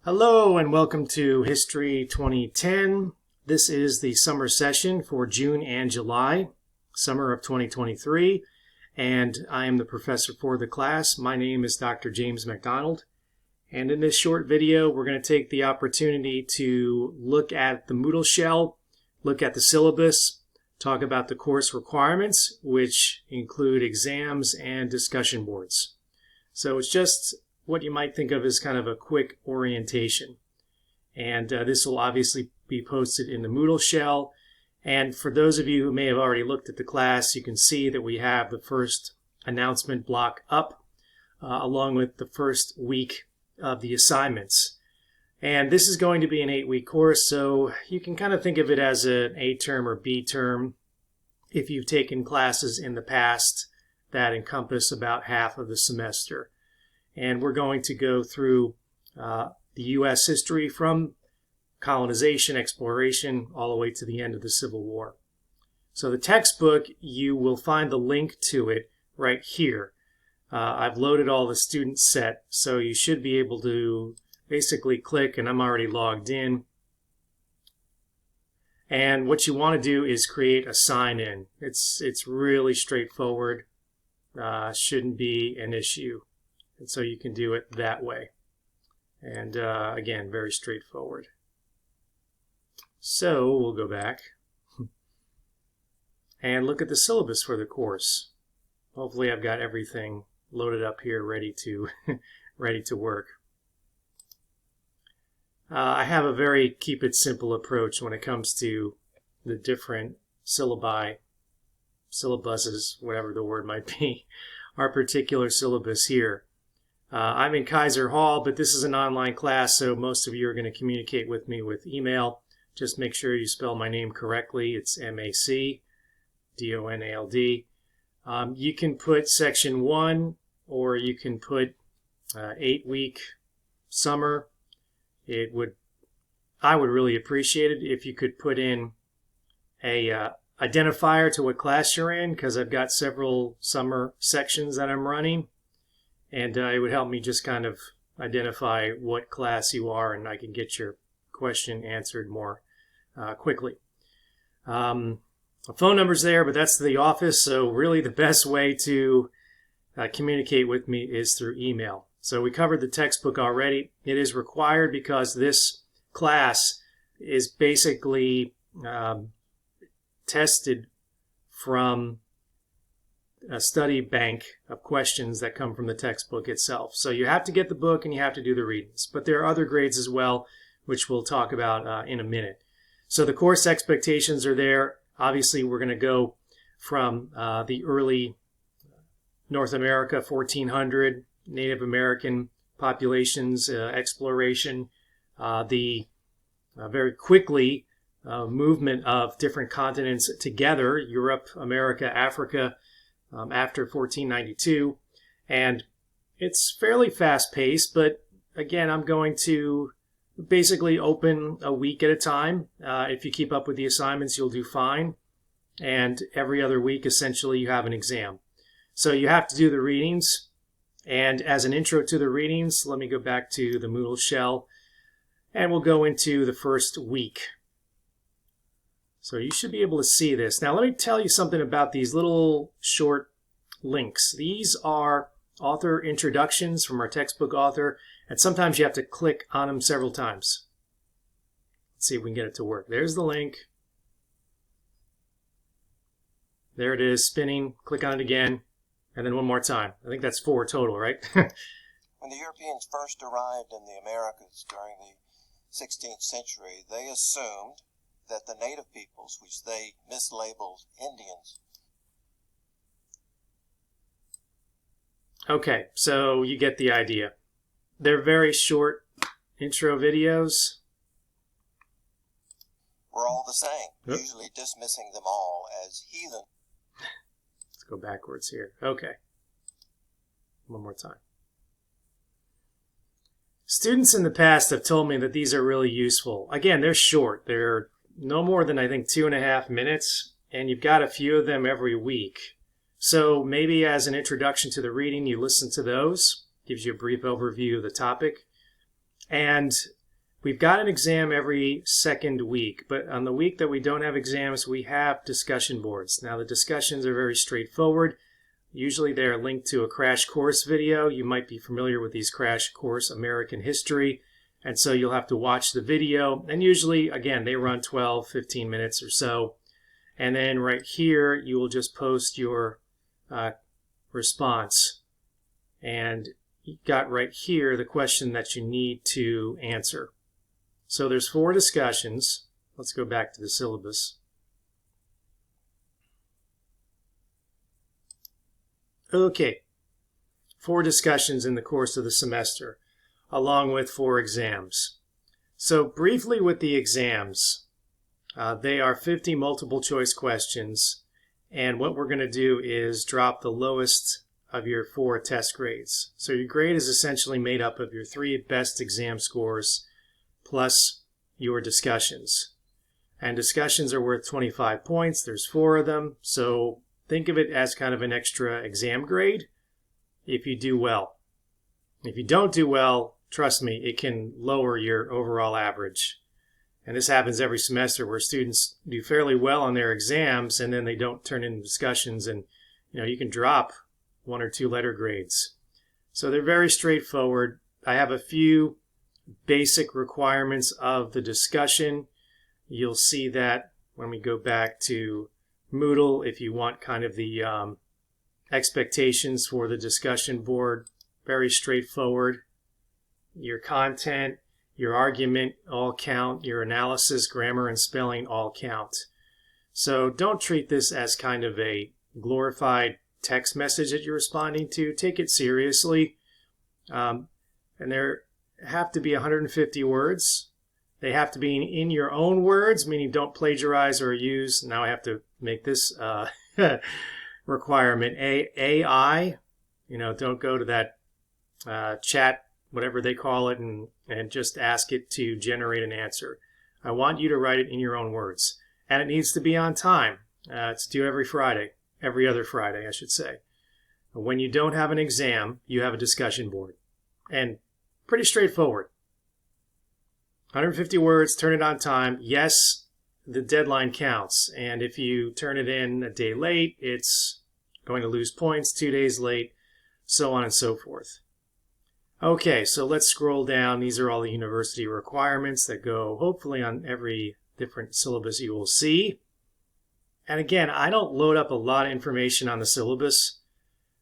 Hello and welcome to History 2010. This is the summer session for June and July, summer of 2023, and I am the professor for the class. My name is Dr. James McDonald, and in this short video we're going to take the opportunity to look at the Moodle shell, look at the syllabus, talk about the course requirements, which include exams and discussion boards. So it's just what you might think of as kind of a quick orientation. And this will obviously be posted in the Moodle shell. And for those of you who may have already looked at the class, you can see that we have the first announcement block up, along with the first week of the assignments. And this is going to be an 8-week course, so you can kind of think of it as an A term or B term if you've taken classes in the past that encompass about half of the semester. And we're going to go through the U.S. history from colonization, exploration, all the way to the end of the Civil War. So the textbook, you will find the link to it right here. I've loaded all the student set, so you should be able to basically click, and I'm already logged in. And what you want to do is create a sign-in. It's really straightforward. Shouldn't be an issue. And so you can do it that way. And again, very straightforward. So we'll go back and look at the syllabus for the course. Hopefully I've got everything loaded up here ready to ready to work. I have a very keep it simple approach when it comes to the different syllabuses, whatever the word might be, our particular syllabus here. I'm in Kaiser Hall, but this is an online class, so most of you are going to communicate with me with email. Just make sure you spell my name correctly. It's MacDonald. You can put section 1, or you can put 8-week summer. I would really appreciate it if you could put in a identifier to what class you're in, because I've got several summer sections that I'm running. And it would help me just kind of identify what class you are, and I can get your question answered more quickly. The phone number's there, but that's the office, so really the best way to communicate with me is through email. So we covered the textbook already. It is required because this class is basically tested from a study bank of questions that come from the textbook itself. So you have to get the book and you have to do the readings. But there are other grades as well, which we'll talk about in a minute. So the course expectations are there. Obviously, we're going to go from the early North America, 1400, Native American populations, exploration, the very quickly movement of different continents together, Europe, America, Africa, after 1492, and it's fairly fast-paced, but again, I'm going to basically open a week at a time. If you keep up with the assignments, you'll do fine, and every other week, essentially, you have an exam. So you have to do the readings, and as an intro to the readings, let me go back to the Moodle shell, and we'll go into the first week. So you should be able to see this. Now let me tell you something about these little short links. These are author introductions from our textbook author, and sometimes you have to click on them several times. Let's see if we can get it to work. There's the link. There it is, spinning. Click on it again, and then one more time. I think that's 4 total, right? When the Europeans first arrived in the Americas during the 16th century, they assumed that the native peoples, which they mislabeled Indians. Okay, so you get the idea. They're very short intro videos. Were all the same, usually dismissing them all as heathen. Let's go backwards here. Okay. One more time. Students in the past have told me that these are really useful. Again, they're short. They're no more than, I think, 2.5 minutes, and you've got a few of them every week. So maybe as an introduction to the reading, you listen to those. Gives you a brief overview of the topic. And we've got an exam every second week, but on the week that we don't have exams, we have discussion boards. Now, the discussions are very straightforward. Usually they're linked to a crash course video. You might be familiar with these crash course American history, and so you'll have to watch the video. And usually, again, they run 12, 15 minutes or so. And then right here, you will just post your response. And you got right here the question that you need to answer. So there's 4 discussions. Let's go back to the syllabus. Okay, 4 discussions in the course of the semester, along with 4 exams. So briefly with the exams, they are 50 multiple choice questions, and what we're going to do is drop the lowest of your 4 test grades. So your grade is essentially made up of your 3 best exam scores plus your discussions. And discussions are worth 25 points. There's 4 of them, so think of it as kind of an extra exam grade if you do well. If you don't do well, trust me, it can lower your overall average. And this happens every semester where students do fairly well on their exams and then they don't turn into discussions, and you can drop 1 or 2 letter grades. So they're very straightforward. I have a few basic requirements of the discussion. You'll see that when we go back to Moodle, if you want kind of the expectations for the discussion board, very straightforward. Your content, your argument all count, your analysis, grammar, and spelling all count. So don't treat this as kind of a glorified text message that you're responding to. Take it seriously. And there have to be 150 words. They have to be in your own words, meaning don't plagiarize or use, now I have to make this requirement, AI. Don't go to that chat, whatever they call it, and just ask it to generate an answer. I want you to write it in your own words. And it needs to be on time. It's due every other Friday, I should say. When you don't have an exam, you have a discussion board. And pretty straightforward. 150 words, turn it on time. Yes, the deadline counts. And if you turn it in a day late, it's going to lose points. 2 days late, so on and so forth. Okay, so let's scroll down. These are all the university requirements that go hopefully on every different syllabus you will see. And again, I don't load up a lot of information on the syllabus.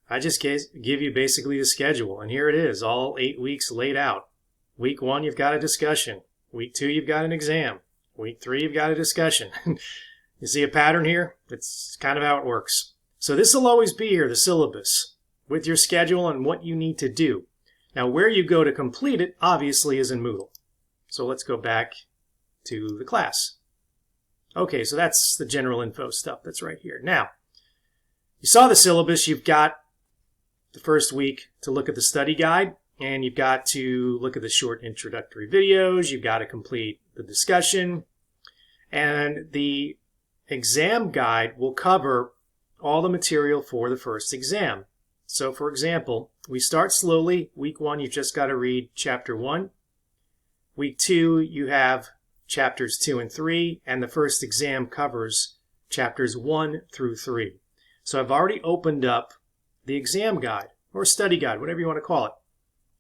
I just give you basically the schedule. And here it is, all 8 weeks laid out. Week 1, you've got a discussion. Week 2, you've got an exam. Week 3, you've got a discussion. You see a pattern here? That's kind of how it works. So this will always be here, the syllabus, with your schedule and what you need to do. Now, where you go to complete it, obviously, is in Moodle. So let's go back to the class. Okay, so that's the general info stuff that's right here. Now, you saw the syllabus. You've got the first week to look at the study guide, and you've got to look at the short introductory videos. You've got to complete the discussion. And the exam guide will cover all the material for the first exam. So, for example, we start slowly. Week 1, you've just got to read Chapter 1. Week 2, you have Chapters 2 and 3, and the first exam covers Chapters 1 through 3. So I've already opened up the exam guide, or study guide, whatever you want to call it.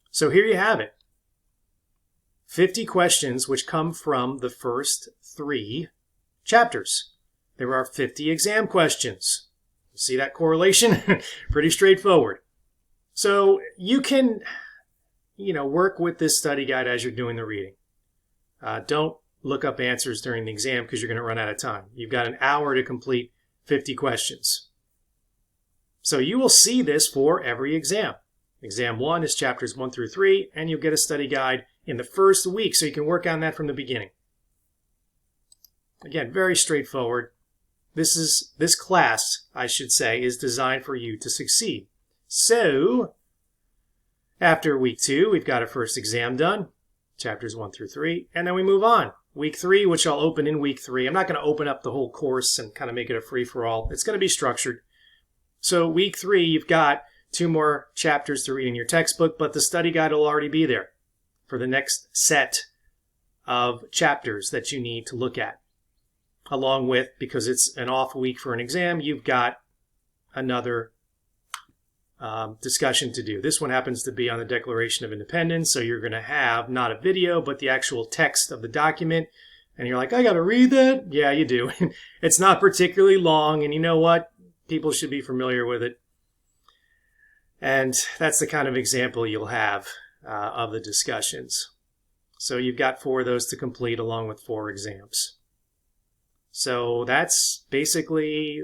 So here you have it. 50 questions which come from the first 3 chapters. There are 50 exam questions. See that correlation? Pretty straightforward. So you can, work with this study guide as you're doing the reading. Don't look up answers during the exam because you're going to run out of time. You've got an hour to complete 50 questions. So you will see this for every exam. Exam 1 is chapters 1 through 3, and you'll get a study guide in the first week, so you can work on that from the beginning. Again, very straightforward. This class, I should say, is designed for you to succeed. So, after week 2, we've got our first exam done, chapters 1 through 3, and then we move on. Week 3, which I'll open in week 3. I'm not going to open up the whole course and kind of make it a free-for-all. It's going to be structured. So week 3, you've got 2 more chapters to read in your textbook, but the study guide will already be there. for the next set of chapters that you need to look at. Along with, because it's an off week for an exam, you've got another discussion to do. This one happens to be on the Declaration of Independence, so you're going to have not a video, but the actual text of the document. And you're like, I got to read that? Yeah, you do. It's not particularly long, and you know what? People should be familiar with it. And that's the kind of example you'll have of the discussions. So you've got 4 of those to complete along with 4 exams. So that's basically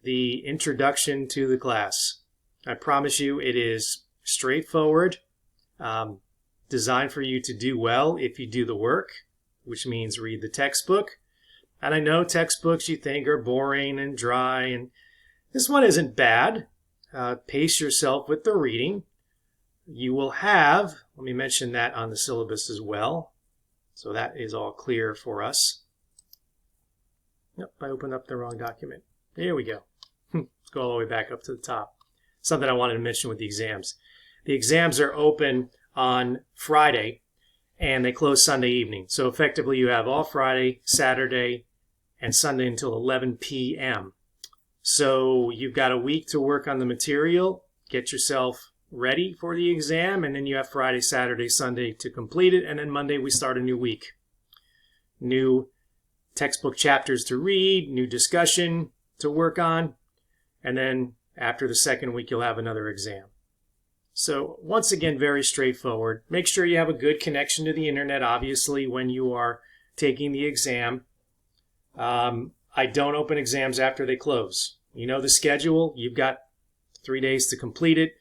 the introduction to the class. I promise you it is straightforward, designed for you to do well if you do the work, which means read the textbook. And I know textbooks you think are boring and dry, and this one isn't bad. Pace yourself with the reading. You will have, let me mention that on the syllabus as well. So that is all clear for us. Nope, I opened up the wrong document. There we go. Let's go all the way back up to the top. Something I wanted to mention with the exams. The exams are open on Friday, and they close Sunday evening. So effectively you have all Friday, Saturday, and Sunday until 11 p.m. So you've got a week to work on the material, get yourself ready for the exam, and then you have Friday, Saturday, Sunday to complete it, and then Monday we start a new week. New textbook chapters to read, new discussion to work on, and then after the second week you'll have another exam. So once again, very straightforward. Make sure you have a good connection to the internet, obviously, when you are taking the exam. I don't open exams after they close. You know the schedule. You've got 3 days to complete it.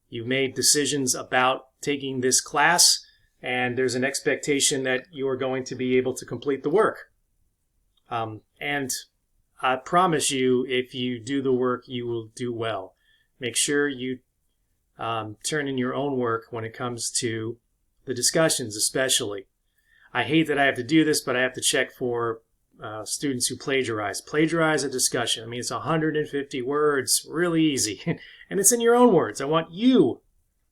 You've made decisions about taking this class, and there's an expectation that you are going to be able to complete the work. And I promise you, if you do the work, you will do well. Make sure you turn in your own work when it comes to the discussions, especially. I hate that I have to do this, but I have to check for students who plagiarize. Plagiarize a discussion. I mean, it's 150 words, really easy. And it's in your own words. I want you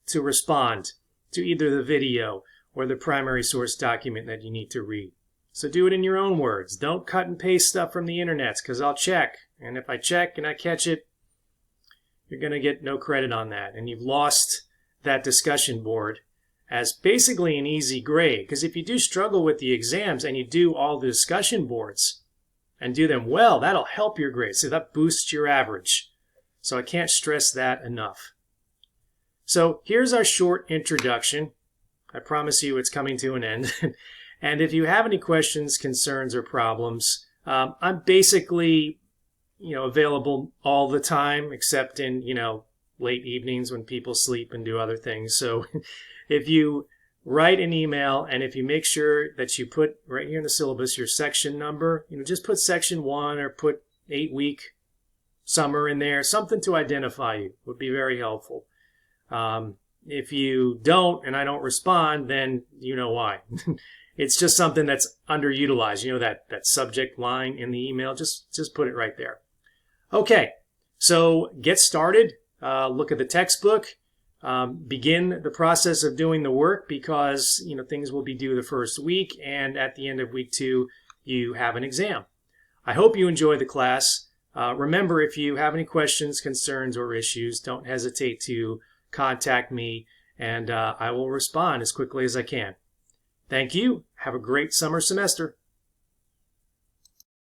to respond to either the video or the primary source document that you need to read. So do it in your own words. Don't cut and paste stuff from the internet, because I'll check. And if I check and I catch it, you're going to get no credit on that. And you've lost that discussion board as basically an easy grade. Because if you do struggle with the exams and you do all the discussion boards and do them well, that'll help your grade. So that boosts your average. So I can't stress that enough. So here's our short introduction. I promise you it's coming to an end. And if you have any questions, concerns, or problems, I'm basically, available all the time, except in, late evenings when people sleep and do other things. So if you write an email, and if you make sure that you put right here in the syllabus your section number, just put section 1 or put 8-week summer in there, something to identify you would be very helpful. If you don't and I don't respond, then you know why. It's just something that's underutilized. That subject line in the email, just put it right there. Okay, so get started. Look at the textbook. Begin the process of doing the work, because things will be due the first week, and at the end of week 2 you have an exam. I hope you enjoy the class. Remember, if you have any questions, concerns, or issues, don't hesitate to contact me, and I will respond as quickly as I can. Thank you. Have a great summer semester.